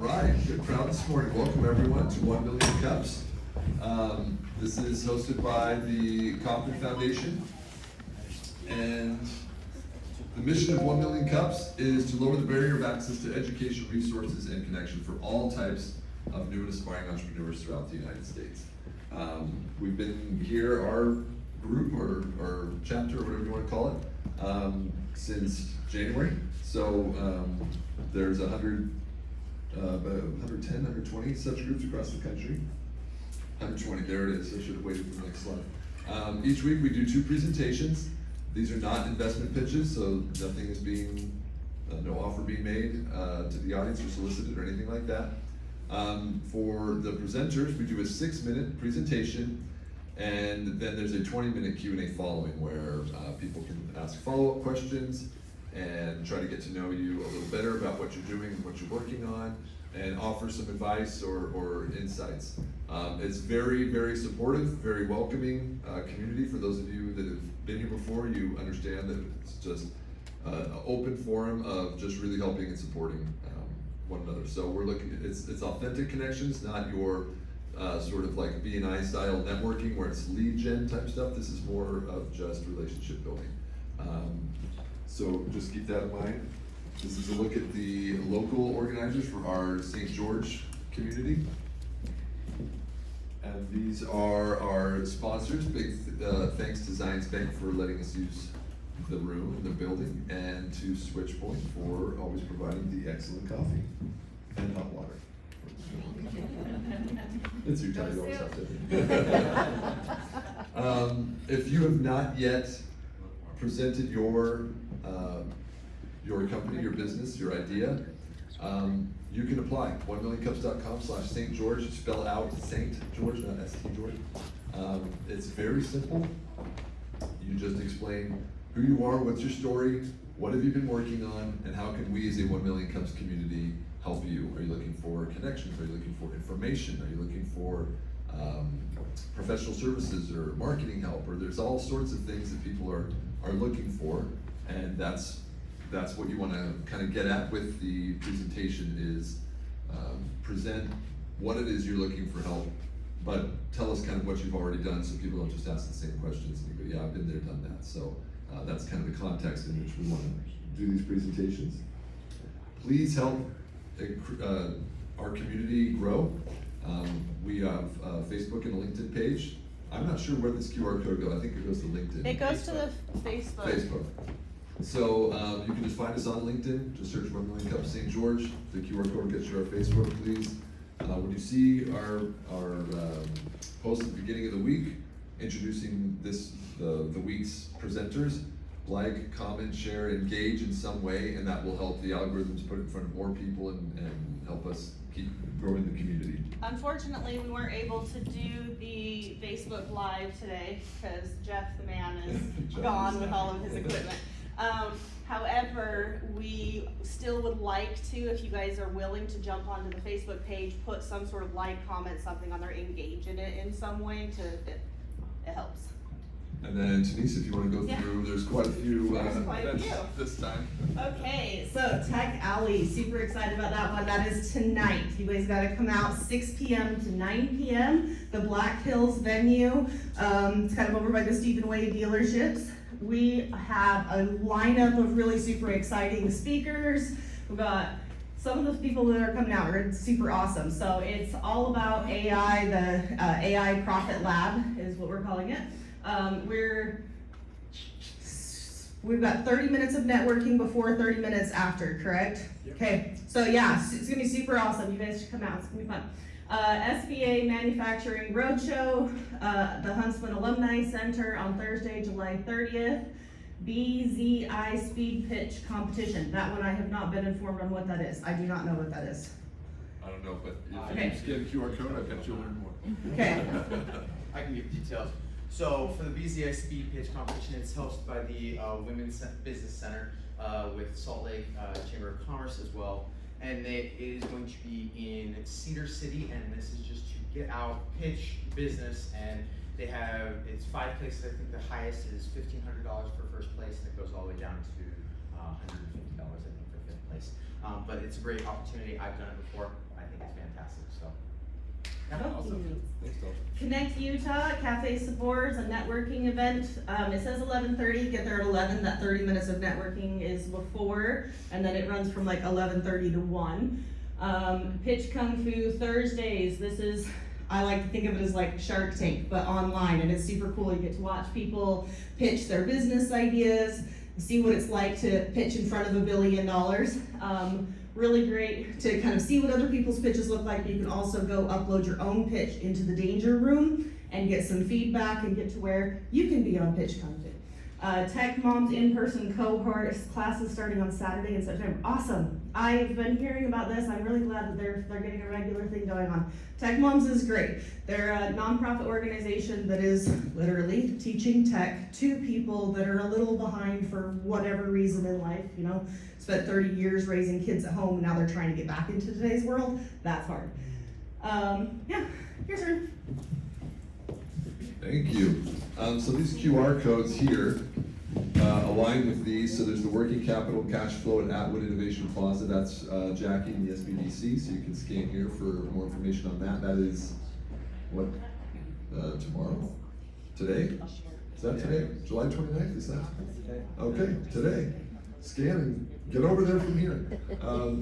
right, good crowd this morning. Welcome everyone to 1 Million Cups. This is hosted by the Kauffman Foundation. And the mission of 1 Million Cups is to lower the barrier of access to education, resources, and connection for all types of new and aspiring entrepreneurs throughout the United States. We've been here, our group or chapter, or whatever you want to call it, since January. So there's 110, 120 such groups across the country. 120, there it is. I should have waited for the next slide. Each week we do 2 presentations. These are not investment pitches, so nothing is being, no offer being made to the audience or solicited or anything like that. For the presenters, we do a 6-minute presentation, and then there's a 20-minute Q&A following where people can ask follow-up questions and try to get to know you a little better about what you're doing and what you're working on, and offer some advice or insights. It's very, very supportive, very welcoming community. For those of you that have been here before, you understand that it's just an open forum of just really helping and supporting one another. So we're looking, it's authentic connections, not your sort of like B&I style networking where it's lead gen type stuff. This is more of just relationship building. So just keep that in mind. This is a look at the local organizers for our St. George community. And these are our sponsors. Big thanks to Zions Bank for letting us use the room and the building, and to Switchpoint for always providing the excellent coffee and hot water. It's your time, you always have to. If you have not yet presented your company, your business, your idea, you can apply. 1millioncups.com/St. George. Spell out St. George, not St. George. It's very simple. You just explain who you are, what's your story, what have you been working on, and how can we as a 1 Million Cups community help you? Are you looking for connections? Are you looking for information? Are you looking for professional services or marketing help? Or there's all sorts of things that people are looking for, and that's what you want to kind of get at with the presentation is present what it is you're looking for help, but tell us kind of what you've already done so people don't just ask the same questions and you go, yeah, I've been there, done that. So that's kind of the context in which we want to do these presentations. Please help our community grow. We have a Facebook and a LinkedIn page. I'm not sure where this QR code goes. I think it goes to LinkedIn. It goes to the Facebook. So you can just find us on LinkedIn. Just search 1 Million Cups St. George. The QR code gets you our Facebook, please. When you see our post at the beginning of the week introducing the week's presenters, like, comment, share, engage in some way, and that will help the algorithms put it in front of more people and help us keep growing the community. Unfortunately, we weren't able to do the Facebook Live today because Jeff the man is gone with all of his equipment. However, we still would like to, if you guys are willing to jump onto the Facebook page, put some sort of like, comment, something on there, engage in it in some way, it helps. And then Denise, if you want to go through, there's quite a few events this time. Okay, so Tech Alley, super excited about that one. That is tonight. You guys got to come out 6 p.m. to 9 p.m. The Black Hills venue. It's kind of over by the Stephen Way dealerships. We have a lineup of really super exciting speakers. We've got some of the people that are coming out are super awesome. So it's all about AI. The AI Profit Lab is what we're calling it. We've got 30 minutes of networking before, 30 minutes after, correct? Yep. Okay, so yeah, it's gonna be super awesome. You guys should come out, it's gonna be fun. SBA Manufacturing Roadshow, the Huntsman Alumni Center on Thursday, July 30th. BZI Speed Pitch Competition. That one I have not been informed on what that is. I do not know what that is. I don't know, but if you scan the QR code, I bet you'll learn more. Okay. I can give details. So for the BZI Speed Pitch Competition, it's hosted by the Women's Business Center with Salt Lake Chamber of Commerce as well. And it is going to be in Cedar City, and this is just to get out, pitch business, and they have, it's 5 places. I think the highest is $1,500 for first place, and it goes all the way down to $150, I think, for fifth place. but it's a great opportunity. I've done it before. I think it's fantastic, so. Yeah. Thanks, Dalton. Connect Utah, Cafe Supports, a networking event. It says 11:30, get there at 11. That 30 minutes of networking is before, and then it runs from like 11:30 to 1. Pitch Kung Fu Thursdays. This is, I like to think of it as like Shark Tank, but online, and it's super cool. You get to watch people pitch their business ideas, see what it's like to pitch in front of $1 billion. Really great to kind of see what other people's pitches look like. You can also go upload your own pitch into the Danger Room and get some feedback and get to where you can be on Pitch Kung Fu. Tech Moms in-person cohort classes starting on Saturday in September. Awesome. I've been hearing about this. I'm really glad that they're getting a regular thing going on. Tech Moms is great. They're a nonprofit organization that is literally teaching tech to people that are a little behind for whatever reason in life, you know. Spent 30 years raising kids at home, and now they're trying to get back into today's world. That's hard. Yeah, your turn. Thank you. So these QR codes here align with these. So there's the working capital cash flow at Atwood Innovation Plaza. That's Jackie and the SBDC. So you can scan here for more information on that. That is what, tomorrow? Today? Is that today? July 29th, is that? Okay, today. Scan and get over there from here.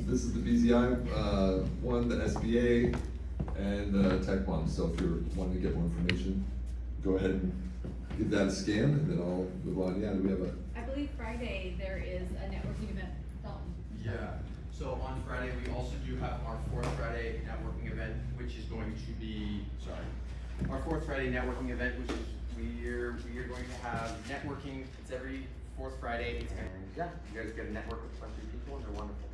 This is the BZI one, the SBA, and Tech Moms. So if you're wanting to get more information, go ahead and give that a scan, and then I'll move on. Yeah, do we have a? I believe Friday there is a networking event. Dalton. Yeah, so on Friday, we also do have our 4th Friday networking event, which is going to be, our 4th Friday networking event, which is, we are going to have networking. It's every 4th Friday. It's gonna, yeah, you guys get to network with a bunch of people, and they're wonderful.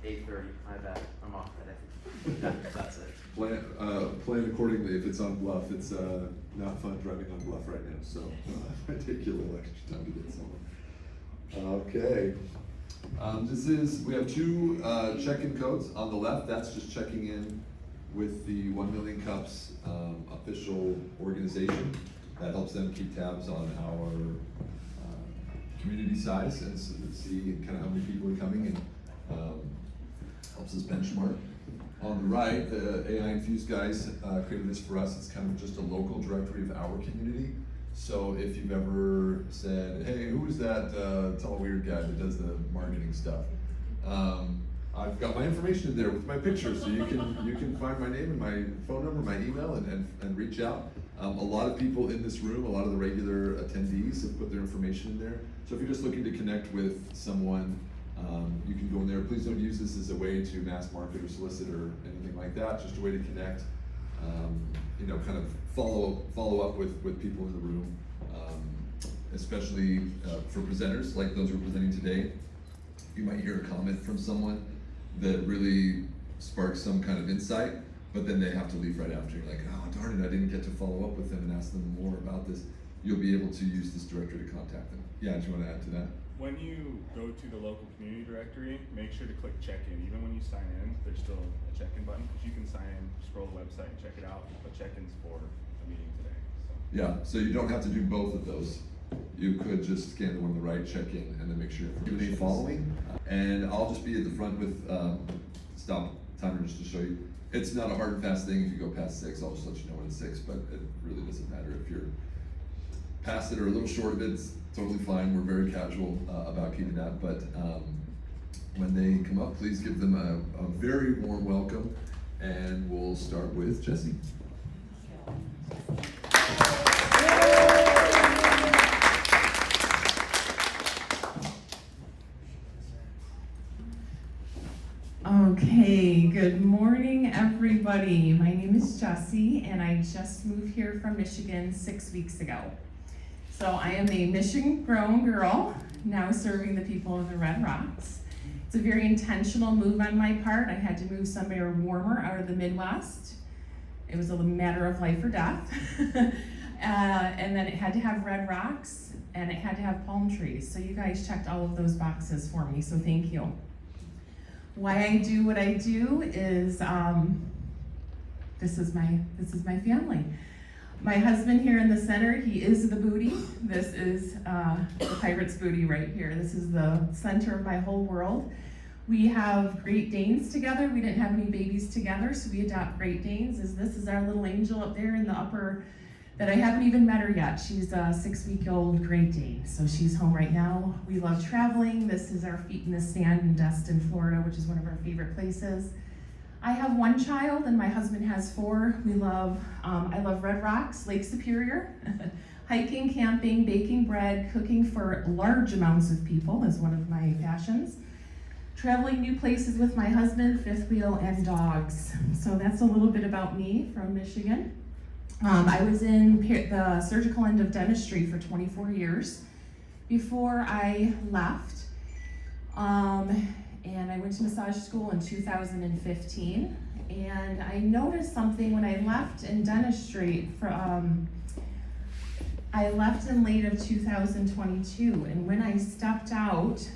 8:30, my bad, I'm off today. That's it. Plan accordingly. If it's on Bluff, it's not fun driving on Bluff right now, so I take you a little extra time to get somewhere. Okay. We have 2 check-in codes on the left. That's just checking in with the 1 Million Cups official organization. That helps them keep tabs on our community size and see kind of how many people are coming, and helps us benchmark. On the right, the AI Infused guys created this for us. It's kind of just a local directory of our community. So if you've ever said, hey, who is that tall weird guy that does the marketing stuff? I've got my information in there with my picture, so you can find my name and my phone number, my email, and reach out. A lot of people in this room, a lot of the regular attendees have put their information in there. So if you're just looking to connect with someone, you can go in there. Please don't use this as a way to mass market or solicit or anything like that. Just a way to connect. You know, kind of follow up with people in the room, especially for presenters like those who are presenting today. You might hear a comment from someone that really sparks some kind of insight, but then they have to leave right after. You're like, oh darn it, I didn't get to follow up with them and ask them more about this. You'll be able to use this directory to contact them. Yeah, do you want to add to that? When you go to the local community directory, make sure to click check-in. Even when you sign in, there's still a check-in button, because you can sign in, scroll the website and check it out, but check-in's for a meeting today. So. Yeah, so you don't have to do both of those. You could just scan the one on the right, check in, and then make sure you're Q&A following. And I'll just be at the front with stop timer just to show you. It's not a hard and fast thing. If you go past 6, I'll just let you know when it's 6, but it really doesn't matter. If you're past it or a little short of it, it's totally fine. We're very casual about keeping that, but when they come up, please give them a very warm welcome, and we'll start with Jesse. Okay, good morning, everybody. My name is Jessie, and I just moved here from Michigan 6 weeks ago. So I am a Michigan-grown girl, now serving the people of the Red Rocks. It's a very intentional move on my part. I had to move somewhere warmer out of the Midwest. It was a matter of life or death. And then it had to have red rocks, and it had to have palm trees. So you guys checked all of those boxes for me, so thank you. Why I do what I do is, this is my family. My husband here in the center, he is the booty. This is the Pirate's booty right here. This is the center of my whole world. We have Great Danes together. We didn't have any babies together, so we adopt Great Danes. This is our little angel up there in the upper, that I haven't even met her yet. She's a 6-week-old Great Dane, so she's home right now. We love traveling. This is our feet in the sand in Destin, Florida, which is one of our favorite places. I have 1 child and my husband has 4. We love, I love Red Rocks, Lake Superior. Hiking, camping, baking bread, cooking for large amounts of people is one of my passions. Traveling new places with my husband, 5th wheel, and dogs. So that's a little bit about me from Michigan. I was in the surgical end of dentistry for 24 years before I left. And I went to massage school in 2015. And I noticed something when I left in dentistry. I left in late of 2022, and when I stepped out,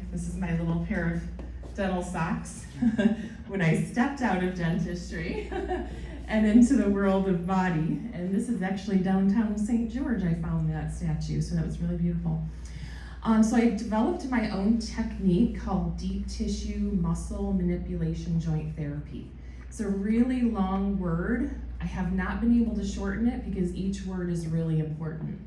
this is my little pair of dental socks, when I stepped out of dentistry and into the world of body, and this is actually downtown St. George, I found that statue, so that was really beautiful. So I developed my own technique called deep tissue muscle manipulation joint therapy. It's a really long word. I have not been able to shorten it because each word is really important.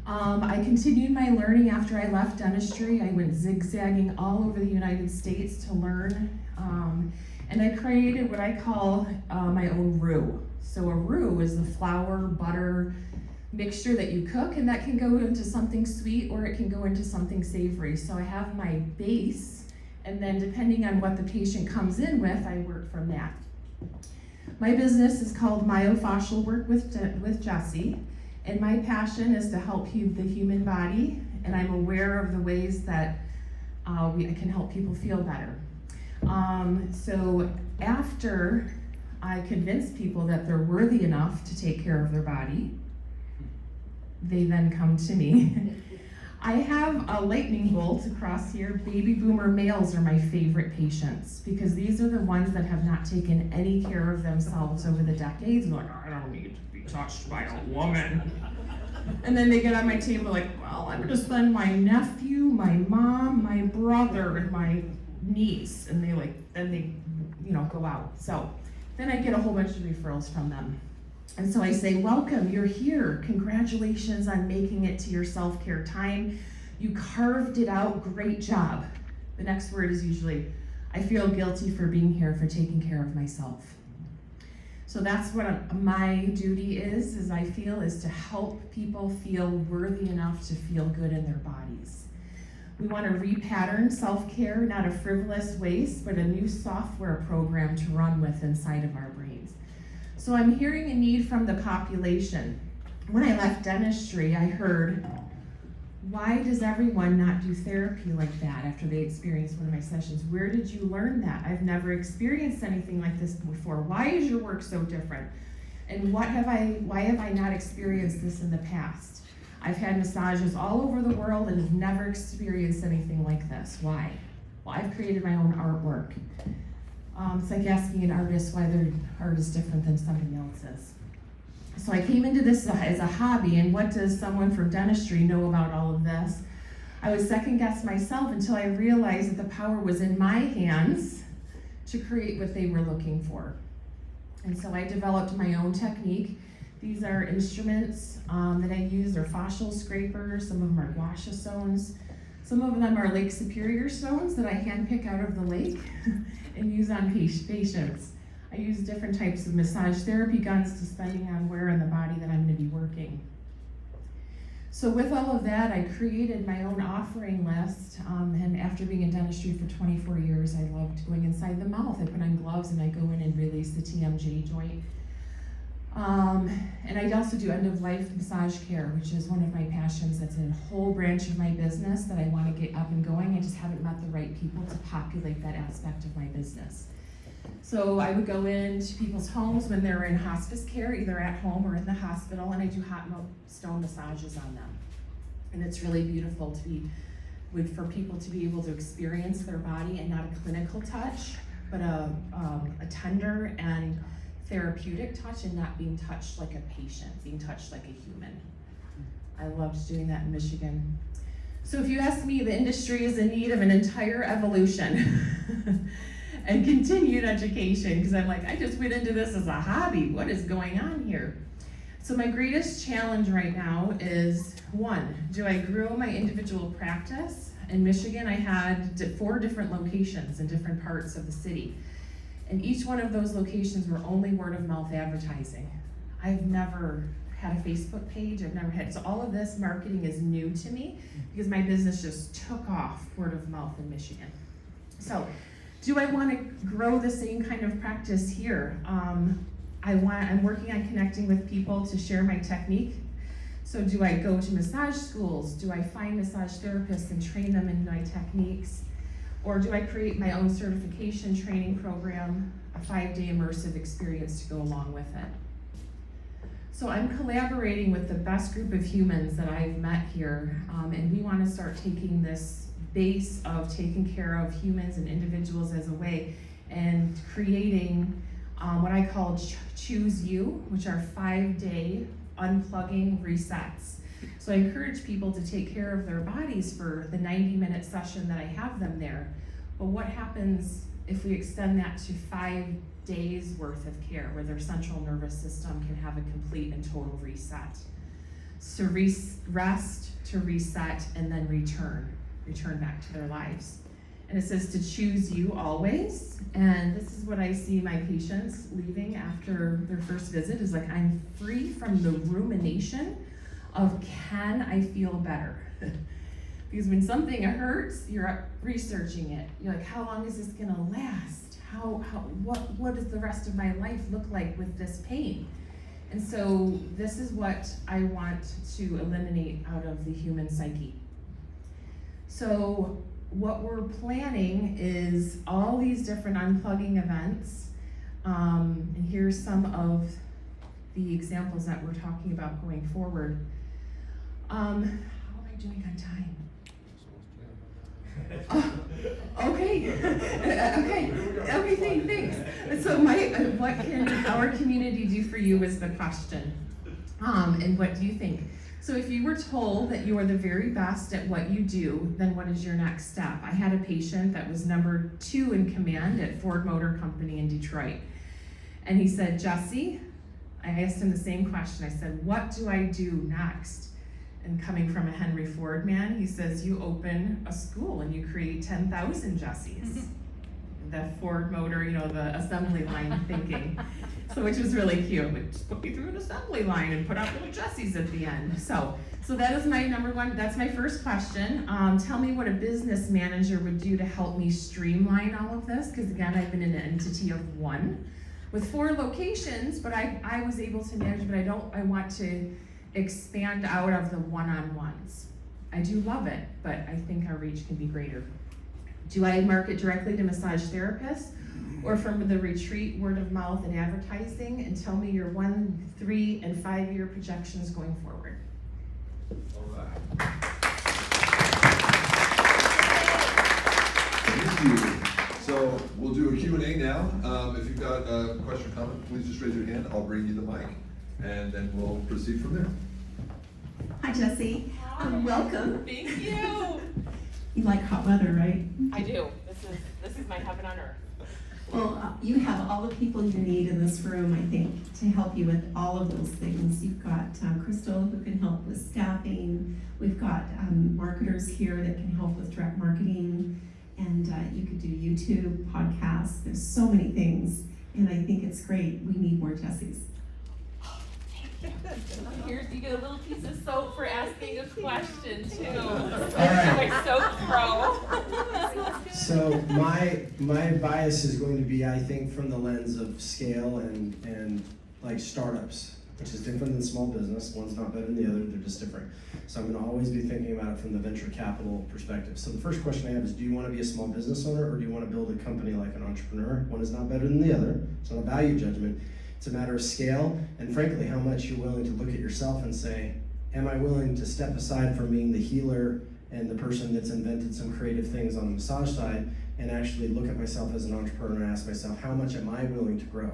I continued my learning after I left dentistry. I went zigzagging all over the United States to learn. And I created what I call my own roux. So a roux is the flour, butter mixture that you cook, and that can go into something sweet or it can go into something savory. So I have my base, and then depending on what the patient comes in with, I work from that. My business is called Myofascial Work with Jessie, and my passion is to help the human body, and I'm aware of the ways that I can help people feel better. So after I convince people that they're worthy enough to take care of their body, they then come to me. I have a lightning bolt across here. Baby boomer males are my favorite patients because these are the ones that have not taken any care of themselves over the decades. They're like, I don't need to be touched by a woman. And then they get on my table like, well, I'm gonna spend my nephew, my mom, my brother, and my niece. And then they go out. So then I get a whole bunch of referrals from them. And so I say, welcome, you're here. Congratulations on making it to your self-care time. You carved it out, great job. The next word is usually, I feel guilty for being here, for taking care of myself. So that's what my duty is I feel, is to help people feel worthy enough to feel good in their bodies. We want to repattern self-care, not a frivolous waste, but a new software program to run with inside of our brains. So I'm hearing a need from the population. When I left dentistry, I heard, why does everyone not do therapy like that after they experience one of my sessions? Where did you learn that? I've never experienced anything like this before. Why is your work so different? And why have I not experienced this in the past? I've had massages all over the world and have never experienced anything like this. Why? Well, I've created my own artwork. It's like asking an artist why their art is different than somebody else's. So I came into this as a hobby, and what does someone from dentistry know about all of this? I would second guess myself until I realized that the power was in my hands to create what they were looking for. And so I developed my own technique. These are instruments that I use. They're fascial scrapers, some of them are gua sha stones. Some of them are Lake Superior stones that I handpick out of the lake and use on patients. I use different types of massage therapy guns depending on where in the body that I'm going to be working. So with all of that, I created my own offering list, and after being in dentistry for 24 years, I loved going inside the mouth. I put on gloves and I go in and release the TMJ joint. And I also do end-of-life massage care, which is one of my passions. That's a whole branch of my business that I want to get up and going. I just haven't met the right people to populate that aspect of my business. So I would go into people's homes when they're in hospice care, either at home or in the hospital, and I do hot stone massages on them. And it's really beautiful for people to be able to experience their body, and not a clinical touch, but a tender and therapeutic touch, and not being touched like a patient, being touched like a human. I loved doing that in Michigan. So if you ask me, the industry is in need of an entire evolution and continued education, because I'm like, I just went into this as a hobby. What is going on here? So my greatest challenge right now is, one, do I grow my individual practice? In Michigan, I had 4 different locations in different parts of the city. And each one of those locations were only word of mouth advertising. I've never had a Facebook page, so all of this marketing is new to me because my business just took off word of mouth in Michigan. So, do I want to grow the same kind of practice here? I'm working on connecting with people to share my technique. So do I go to massage schools? Do I find massage therapists and train them in my techniques? Or do I create my own certification training program, a 5-day immersive experience to go along with it? So I'm collaborating with the best group of humans that I've met here, and we want to start taking this base of taking care of humans and individuals as a way and creating what I call Choose You, which are 5-day unplugging resets. So I encourage people to take care of their bodies for the 90-minute session that I have them there. But what happens if we extend that to 5 days worth of care where their central nervous system can have a complete and total reset? So rest, to reset, and then return back to their lives. And it says to choose you always. And this is what I see my patients leaving after their first visit is like, I'm free from the rumination of can I feel better? Because when something hurts, you're researching it. You're like, how long is this gonna last? What does the rest of my life look like with this pain? And so this is what I want to eliminate out of the human psyche. So what we're planning is all these different unplugging events. And here's some of the examples that we're talking about going forward. How am I doing on time? Okay, thanks. So what can our community do for you is the question. And what do you think? So if you were told that you are the very best at what you do, then what is your next step? I had a patient that was number 2 in command at Ford Motor Company in Detroit. And he said, Jesse, I asked him the same question. I said, what do I do next? And coming from a Henry Ford man, he says, you open a school and you create 10,000 Jessies. The Ford Motor, the assembly line thinking. So which was really cute. Like, just put me through an assembly line and put out little Jessies at the end. So that is my number one, that's my first question. Tell me what a business manager would do to help me streamline all of this, because again, I've been in an entity of 1 with 4 locations, but I was able to manage, but I want to expand out of the one-on-ones. I do love it, but I think our reach can be greater. Do I market directly to massage therapists or from the retreat, word of mouth and advertising? And tell me your 1, 3, and 5-year projections going forward. All right. Thank you. So we'll do a Q&A now. If you've got a question or comment, please just raise your hand. I'll bring you the mic, and then we'll proceed from there. Hi, Jesse. Welcome. Thank you. You like hot weather, right? I do. This is my heaven on earth. Well, you have all the people you need in this room, I think, to help you with all of those things. You've got Crystal, who can help with staffing. We've got marketers here that can help with direct marketing. And you could do YouTube, podcasts. There's so many things. And I think it's great. We need more Jessies. Here's, you get a little piece of soap for asking a question too. All right. My soap pro. So my bias is going to be, I think, from the lens of scale and like startups, which is different than small business. One's not better than the other, they're just different. So I'm gonna always be thinking about it from the venture capital perspective. So the first question I have is, do you wanna be a small business owner or do you wanna build a company like an entrepreneur? One is not better than the other. It's not a value judgment. It's a matter of scale and frankly how much you're willing to look at yourself and say, am I willing to step aside from being the healer and the person that's invented some creative things on the massage side and actually look at myself as an entrepreneur and ask myself, how much am I willing to grow?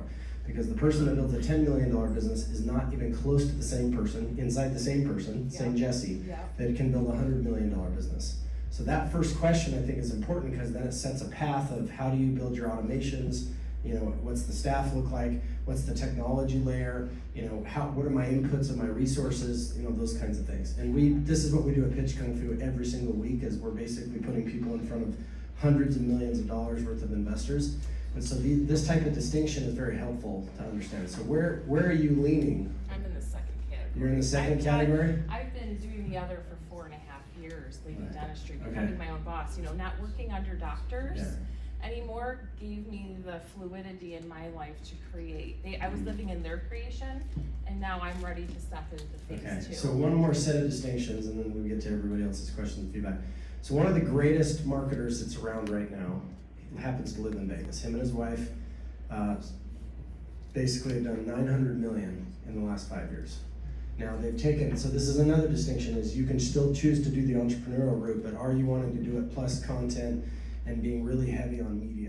Because the person that builds a $10 million business is not even close to the same person, inside the same person, same Jesse, that can build a $100 million business. So that first question I think is important because then it sets a path of how do you build your automations, you know, what's the staff look like, what's the technology layer, you know, what are my inputs and my resources, you know, those kinds of things. And this is what we do at Pitch Kung Fu every single week, is we're basically putting people in front of hundreds of millions of dollars worth of investors. And so this type of distinction is very helpful to understand. So where are you leaning? I'm in the second category. You're in the second category? I've been doing the other for 4.5 years, leading Right. dentistry, Okay. becoming my own boss. You know, not working under doctors Yeah. anymore gave me the fluidity in my life to create. I was living in their creation, and now I'm ready to step into phase 2. So one more set of distinctions, and then we get to everybody else's questions and feedback. So one of the greatest marketers that's around right now happens to live in Vegas. Him and his wife basically have done $900 million in the last 5 years. Now they've taken, so this is another distinction, is you can still choose to do the entrepreneurial route, but are you wanting to do it plus content and being really heavy on media